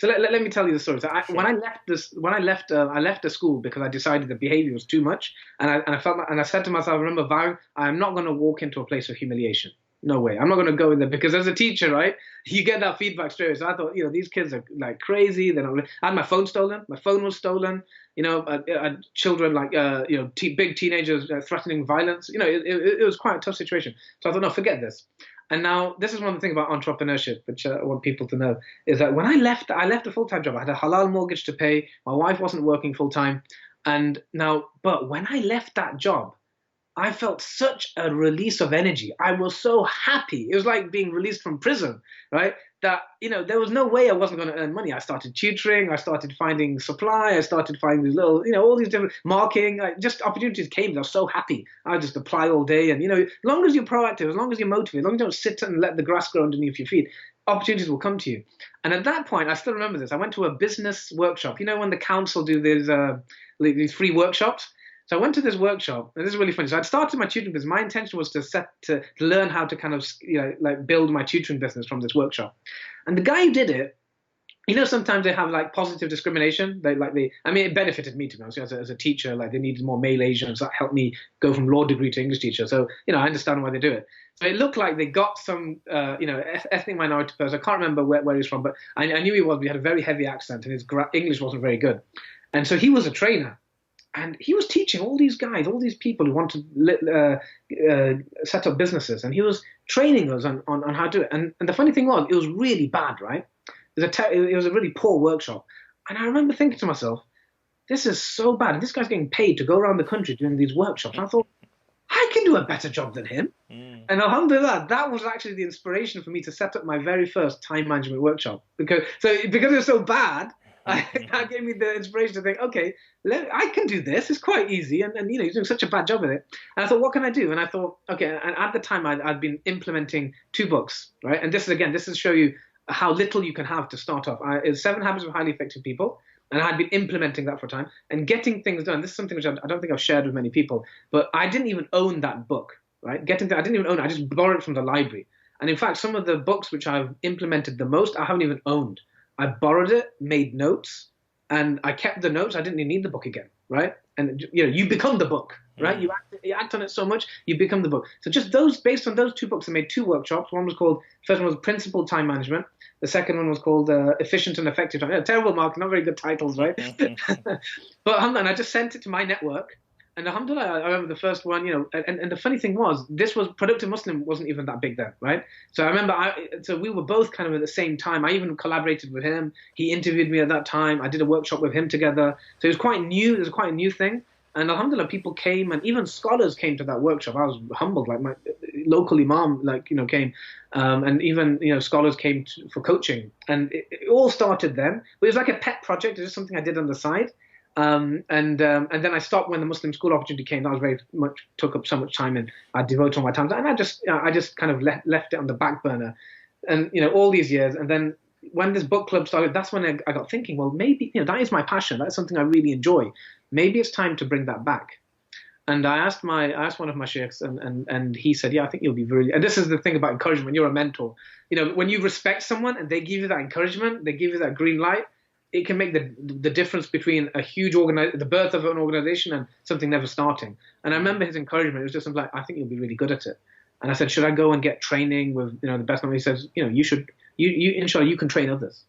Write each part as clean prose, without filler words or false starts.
So let me tell you the story. So when Sure. I left the school because I decided the behavior was too much, and I felt and I said to myself, I remember vowing, I'm not going to walk into a place of humiliation. No way. I'm not going to go in there because as a teacher, right, you get that feedback straight away. So I thought, these kids are like crazy. They're not. I had my phone stolen. My phone was stolen. Children like big teenagers threatening violence. It was quite a tough situation. So I thought, no, forget this. And now this is one of the things about entrepreneurship, which I want people to know, is that when I left a full-time job. I had a halal mortgage to pay. My wife wasn't working full-time. But when I left that job, I felt such a release of energy. I was so happy. It was like being released from prison, right? That, there was no way I wasn't going to earn money. I started tutoring. I started finding supply. I started finding these little, all these different marketing, just opportunities came. I was so happy. I would just apply all day. And, as long as you're proactive, as long as you're motivated, as long as you don't sit and let the grass grow underneath your feet, opportunities will come to you. And at that point, I still remember this. I went to a business workshop. When the council do these free workshops. So I went to this workshop, and this is really funny. So I'd started my tutoring business. My intention was to learn how to kind of like build my tutoring business from this workshop. And the guy who did it, sometimes they have like positive discrimination. I mean, it benefited me to be honest. As a teacher, like they needed more male Asians. That helped me go from law degree to English teacher. So I understand why they do it. So it looked like they got some ethnic minority person. I can't remember where he's from, but I knew he was. He had a very heavy accent, and his English wasn't very good. And so he was a trainer. And he was teaching all these guys, all these people who want to set up businesses, and he was training us on how to do it. And the funny thing was, it was really bad, right? It was a really poor workshop. And I remember thinking to myself, this is so bad. And this guy's getting paid to go around the country doing these workshops. And I thought, I can do a better job than him. Mm. And alhamdulillah, that was actually the inspiration for me to set up my very first time management workshop. Because it was so bad, that gave me the inspiration to think, okay, I can do this. It's quite easy. And he's doing such a bad job at it. And I thought, what can I do? And I thought, okay. And at the time, I'd been implementing 2 books, right? And this is to show you how little you can have to start off. It's 7 Habits of Highly Effective People. And I had been implementing that for a time and getting things done. This is something which I don't think I've shared with many people, but I didn't even own that book, right? I didn't even own it. I just borrowed it from the library. And in fact, some of the books which I've implemented the most, I haven't even owned. I borrowed it, made notes, and I kept the notes. I didn't even need the book again, right? And you become the book, right? Mm. You act on it so much, you become the book. So just based on those 2 books, I made 2 workshops. First one was Principled Time Management. The second one was called Efficient and Effective Time. Terrible marketing, not very good titles, right? But I just sent it to my network. And alhamdulillah, I remember the first one, and the funny thing was, this was Productive Muslim wasn't even that big then, right? So I remember, so we were both kind of at the same time. I even collaborated with him. He interviewed me at that time. I did a workshop with him together. So it was quite new. It was quite a new thing. And alhamdulillah, people came, and even scholars came to that workshop. I was humbled, like my local imam, came, and even scholars came for coaching, and it all started then. But it was like a pet project. It was something I did on the side. And then I stopped when the Muslim school opportunity came. That was very much took up so much time, and I devoted all my time. And I just kind of left it on the back burner, and all these years. And then when this book club started, that's when I got thinking, well, maybe that is my passion. That's something I really enjoy. Maybe it's time to bring that back. And I asked one of my sheikhs, and he said, yeah, I think you'll be really. And this is the thing about encouragement. When you're a mentor, when you respect someone and they give you that encouragement, they give you that green light. It can make the difference between the birth of an organization and something never starting. And I remember his encouragement. It was just something like, I think you'll be really good at it. And I said, should I go and get training with the best? And he says, you should. Inshallah, you can train others.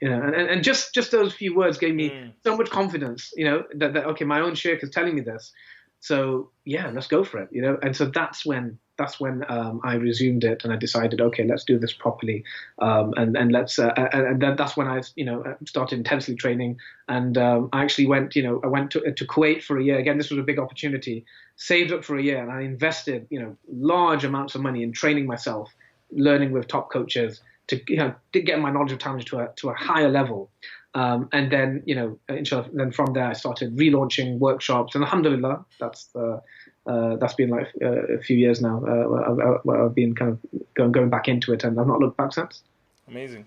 And just those few words gave me so much confidence. That okay, my own sheikh is telling me this. So yeah, let's go for it. And so that's when I resumed it, and I decided, okay, let's do this properly, and let's and then that's when I started intensely training, and I actually went I went to Kuwait for a year. Again, this was a big opportunity. Saved up for a year, and I invested large amounts of money in training myself, learning with top coaches to get my knowledge of talent to a higher level. And then, inshallah, then from there I started relaunching workshops, and alhamdulillah, that's been like a few years now. I've been kind of going back into it, and I've not looked back since. Amazing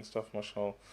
stuff, mashallah.